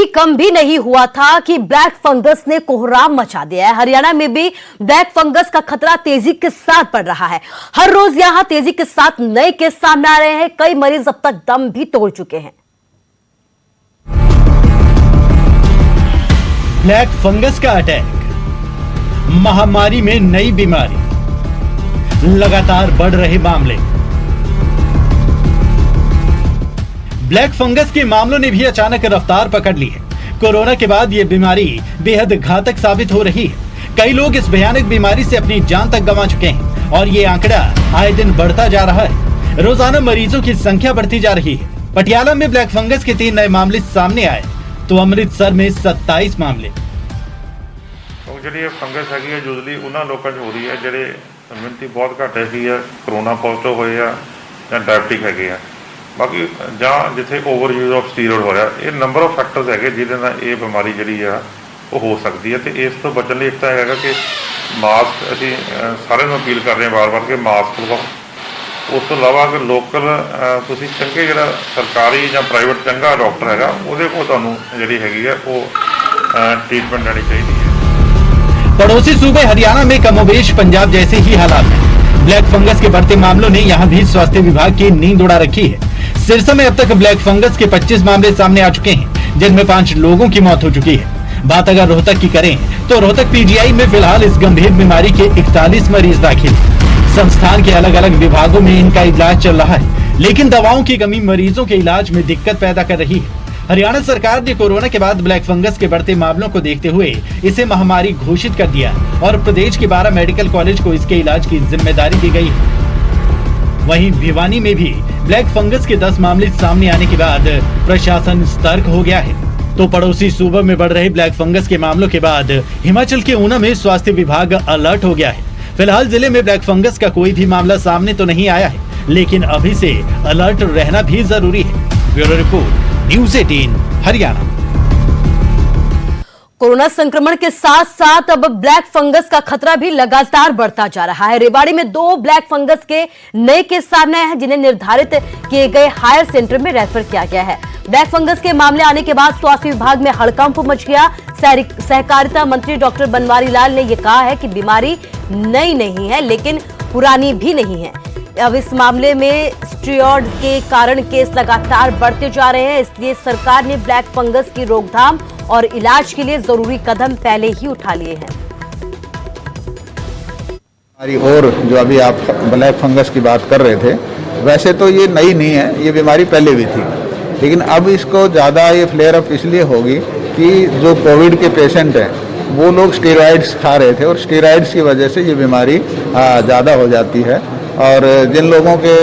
कम भी नहीं हुआ था कि ब्लैक फंगस ने कोहराम मचा दिया है। हरियाणा में भी ब्लैक फंगस का खतरा तेजी के साथ बढ़ रहा है। हर रोज यहां तेजी के साथ नए केस सामने आ रहे हैं। कई मरीज अब तक दम भी तोड़ चुके हैं। ब्लैक फंगस का अटैक, महामारी में नई बीमारी, लगातार बढ़ रहे मामले। ब्लैक फंगस के मामलों ने भी अचानक रफ्तार पकड़ ली है। कोरोना के बाद ये बीमारी बेहद घातक साबित हो रही है। कई लोग इस भयानक बीमारी से अपनी जान तक गंवा चुके हैं और ये आंकड़ा आए दिन बढ़ता जा रहा है। रोजाना मरीजों की संख्या बढ़ती जा रही है। पटियाला में ब्लैक फंगस के 3 नए मामले सामने आए तो अमृतसर में 27 मामले। ਜਿਹੜੀ ਫੰਗਸ ਹੈਗੀ ਹੈ ਯੂਜ਼ਲੀ ਉਹਨਾਂ ਲੋਕਾਂ 'ਚ ਹੋ ਰਹੀ ਹੈ ਜਿਹੜੇ ਇਮਿਊਨਿਟੀ ਬਹੁਤ ਘੱਟ ਹੈਗੀ ਆ, ਕਰੋਨਾ ਪੋਜ਼ਿਟਿਵ ਹੋਏ ਆ ਜਾਂ ਡਾਇਬਟਿਕ ਹੈਗੇ ਆ। ਬਾਕੀ ਜਾਂ ਜਿੱਥੇ ਓਵਰ ਯੂਜ਼ ਆਫ ਸਟੀਰੋਇਡ ਹੋ ਰਿਹਾ, ਇਹ ਨੰਬਰ ਆਫ ਫੈਕਟਰਸ ਹੈਗੇ ਜਿਹਦੇ ਨਾਲ ਇਹ ਬਿਮਾਰੀ ਜਿਹੜੀ ਆ ਉਹ ਹੋ ਸਕਦੀ ਹੈ। ਤੇ ਇਸ ਤੋਂ ਬਚਣ ਲਈ ਇੱਕ ਤਾਂ ਹੈਗਾ ਕਿ ਮਾਸਕ ਅਸੀਂ ਸਾਰਿਆਂ ਨੂੰ ਅਪੀਲ ਕਰ ਰਹੇ ਹਾਂ ਵਾਰ-ਵਾਰ ਕਿ ਮਾਸਕ ਲਗਾਓ। ਉਸ ਤੋਂ ਇਲਾਵਾ ਕਿ ਲੋਕਲ ਤੁਸੀਂ ਚੰਗੇ ਜਿਹੜਾ ਸਰਕਾਰੀ ਜਾਂ ਪ੍ਰਾਈਵੇਟ ਚੰਗਾ ਡਾਕਟਰ ਹੈਗਾ ਉਹਦੇ ਕੋਲ ਤੁਹਾਨੂੰ ਜਿਹੜੀ ਹੈਗੀ ਆ ਉਹ ट्रीटमेंट लेनी चाहिए। पड़ोसी सूबे हरियाणा में कमोबेश पंजाब जैसे ही हालात हैं। ब्लैक फंगस के बढ़ते मामलों ने यहां भी स्वास्थ्य विभाग की नींद उड़ा रखी है। सिरसा में अब तक ब्लैक फंगस के 25 मामले सामने आ चुके हैं, जिनमें 5 लोगों की मौत हो चुकी है। बात अगर रोहतक की करें तो रोहतक पीजीआई में फिलहाल इस गंभीर बीमारी के 41 मरीज दाखिल। संस्थान के अलग अलग विभागों में इनका इलाज चल रहा है, लेकिन दवाओं की कमी मरीजों के इलाज में दिक्कत पैदा कर रही है। हरियाणा सरकार ने कोरोना के बाद ब्लैक फंगस के बढ़ते मामलों को देखते हुए इसे महामारी घोषित कर दिया और प्रदेश के 12 मेडिकल कॉलेज को इसके इलाज की जिम्मेदारी दी गई है। वहीं भिवानी में भी ब्लैक फंगस के 10 मामले सामने आने के बाद प्रशासन सतर्क हो गया है। तो पड़ोसी सूबों में बढ़ रहे ब्लैक फंगस के मामलों के बाद हिमाचल के ऊना में स्वास्थ्य विभाग अलर्ट हो गया है। फिलहाल जिले में ब्लैक फंगस का कोई भी मामला सामने तो नहीं आया है, लेकिन अभी से अलर्ट रहना भी जरूरी है। Bureau report, news 18 Haryana. Corona संक्रमण के साथ साथ अब ब्लैक फंगस का खतरा भी लगातार बढ़ता जा रहा है। रेवाड़ी में 2 ब्लैक फंगस के नए केस सामने आए हैं, जिन्हें निर्धारित किए गए हायर सेंटर में रेफर किया गया है। ब्लैक फंगस के मामले आने के बाद स्वास्थ्य विभाग में हड़कंप मच गया। सहकारिता मंत्री डॉक्टर बनवारी लाल ने यह कहा है कि बीमारी नई नहीं है, लेकिन पुरानी भी नहीं है। अब इस मामले में स्टीरॉयड के कारण केस लगातार बढ़ते जा रहे हैं, इसलिए सरकार ने ब्लैक फंगस की रोकथाम और इलाज के लिए जरूरी कदम पहले ही उठा लिए हैं। और जो अभी आप ब्लैक फंगस की बात कर रहे थे, वैसे तो ये नई नहीं है, ये बीमारी पहले भी थी, लेकिन अब इसको ज़्यादा ये फ्लेयर अप इसलिए होगी कि जो कोविड के पेशेंट हैं वो लोग स्टीरॉयड्स खा रहे थे और स्टीरॉयड्स की वजह से ये बीमारी ज़्यादा हो जाती है। और जिन लोगों के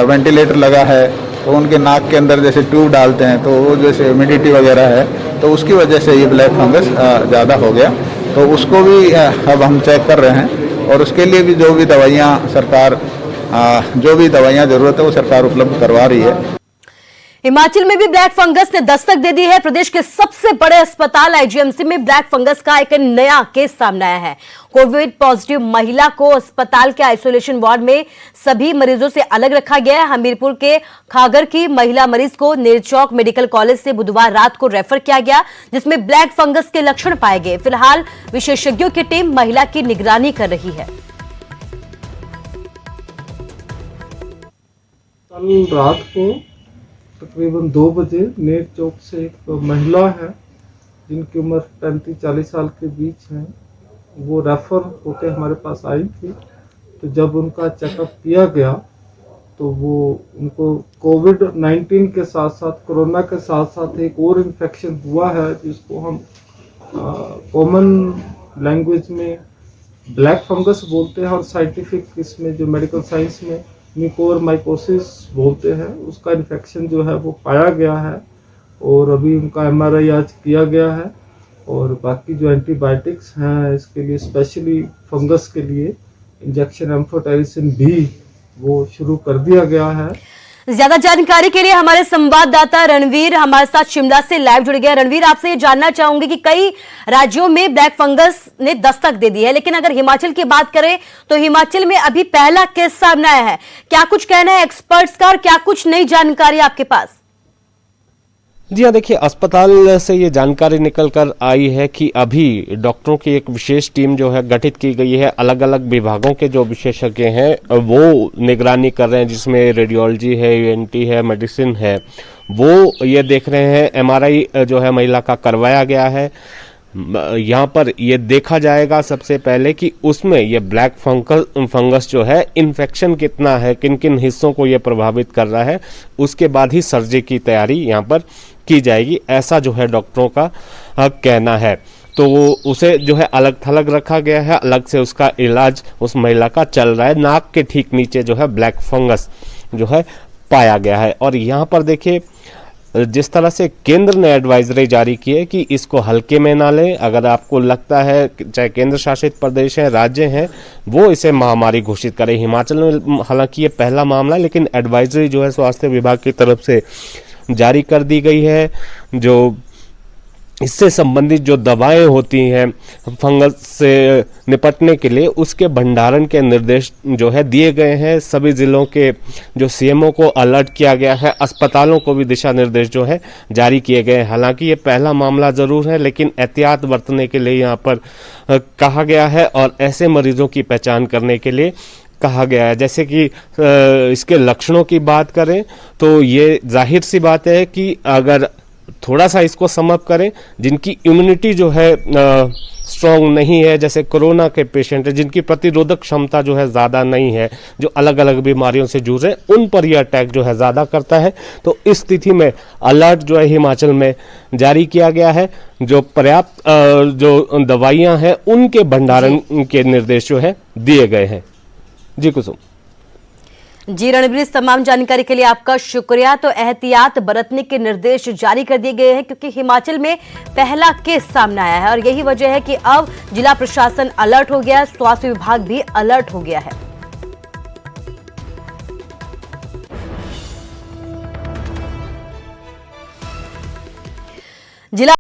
वेंटिलेटर लगा है तो उनके नाक के अंदर जैसे ट्यूब डालते हैं तो वो जैसे ह्यूमिडिटी वगैरह है तो उसकी वजह से ये ब्लैक फंगस ज़्यादा हो गया। तो उसको भी अब हम चेक कर रहे हैं और उसके लिए भी जो भी दवाइयाँ सरकार जो भी दवाइयाँ ज़रूरत है वो सरकार उपलब्ध करवा रही है। हिमाचल में भी ब्लैक फंगस ने दस्तक दे दी है। प्रदेश के सबसे बड़े अस्पताल आईजीएमसी में ब्लैक फंगस का एक नया केस सामने आया है। कोविड पॉजिटिव महिला को अस्पताल के आइसोलेशन वार्ड में सभी मरीजों से अलग रखा गया है। हमीरपुर के खागर की महिला मरीज को नेरचौक मेडिकल कॉलेज से बुधवार रात को रेफर किया गया, जिसमें ब्लैक फंगस के लक्षण पाए गए। फिलहाल विशेषज्ञों की टीम महिला की निगरानी कर रही है। कल रात को तकरीबन 2 बजे नेर चौक से एक महिला है जिनकी उम्र 35-40 साल के बीच है, वो रेफर होकर हमारे पास आई थी। तो जब उनका चेकअप किया गया तो वो उनको कोविड-19 के साथ साथ कोरोना के साथ साथ एक और इन्फेक्शन हुआ है जिसको हम कॉमन लैंग्वेज में ब्लैक फंगस बोलते हैं और साइंटिफिक इसमें जो मेडिकल साइंस में म्यूकोरमाइकोसिस बोलते हैं, उसका इन्फेक्शन जो है वो पाया गया है और अभी उनका एमआरआई आज किया गया है। और बाकी जो एंटीबायोटिक्स हैं इसके लिए स्पेशली फंगस के लिए इंजेक्शन एम्फोटेरिसिन भी वो शुरू कर दिया गया है। ज्यादा जानकारी के लिए हमारे संवाददाता रणवीर हमारे साथ शिमला से लाइव जुड़ गया। रणवीर, आपसे ये जानना चाहूंगी कि कई राज्यों में ब्लैक फंगस ने दस्तक दे दी है, लेकिन अगर हिमाचल की बात करें तो हिमाचल में अभी पहला केस सामने आया है। क्या कुछ कहना है एक्सपर्ट्स का और क्या कुछ नई जानकारी आपके पास? जी हाँ, देखिए अस्पताल से ये जानकारी निकल कर आई है कि अभी डॉक्टरों की एक विशेष टीम जो है गठित की गई है। अलग अलग विभागों के जो विशेषज्ञ हैं वो निगरानी कर रहे हैं, जिसमें रेडियोलॉजी है, यूएनटी है, मेडिसिन है। वो ये देख रहे हैं, एमआरआई जो है महिला का करवाया गया है। यहाँ पर ये देखा जाएगा सबसे पहले कि उसमें ये ब्लैक फंगस जो है इन्फेक्शन कितना है, किन किन हिस्सों को ये प्रभावित कर रहा है। उसके बाद ही सर्जरी की तैयारी यहाँ पर की जाएगी, ऐसा जो है डॉक्टरों का कहना है। तो उसे जो है अलग थलग रखा गया है, अलग से उसका इलाज उस महिला का चल रहा है। नाक के ठीक नीचे जो है ब्लैक फंगस जो है पाया गया है। और यहाँ पर देखिए जिस तरह से केंद्र ने एडवाइजरी जारी की है कि इसको हल्के में ना लें। अगर आपको लगता है, चाहे केंद्र शासित प्रदेश हैं, राज्य हैं, वो इसे महामारी घोषित करें। हिमाचल में हालांकि ये पहला मामला है, लेकिन एडवाइजरी जो है स्वास्थ्य विभाग की तरफ से जारी कर दी गई है। जो इससे संबंधित जो दवाएं होती हैं फंगस से निपटने के लिए, उसके भंडारण के निर्देश जो है दिए गए हैं। सभी जिलों के जो सीएमओ को अलर्ट किया गया है, अस्पतालों को भी दिशा निर्देश जो है जारी किए गए हैं। हालांकि ये पहला मामला जरूर है, लेकिन एहतियात बरतने के लिए यहाँ पर कहा गया है और ऐसे मरीजों की पहचान करने के लिए कहा गया है। जैसे कि इसके लक्षणों की बात करें तो ये जाहिर सी बात है कि अगर थोड़ा सा इसको समअप करें, जिनकी इम्यूनिटी जो है स्ट्रॉन्ग नहीं है, जैसे कोरोना के पेशेंट है, जिनकी प्रतिरोधक क्षमता जो है ज़्यादा नहीं है, जो अलग अलग बीमारियों से जूझ रहे हैं, उन पर यह अटैक जो है ज़्यादा करता है। तो इस स्थिति में अलर्ट जो है हिमाचल में जारी किया गया है। जो पर्याप्त जो दवाइयाँ हैं उनके भंडारण के निर्देश जो है दिए गए हैं। जी कुसुम। जी रणबीर, इस तमाम जानकारी के लिए आपका शुक्रिया। तो एहतियात बरतने के निर्देश जारी कर दिए गए हैं क्योंकि हिमाचल में पहला केस सामने आया है और यही वजह है कि अब जिला प्रशासन अलर्ट हो गया है, स्वास्थ्य विभाग भी अलर्ट हो गया है। जिला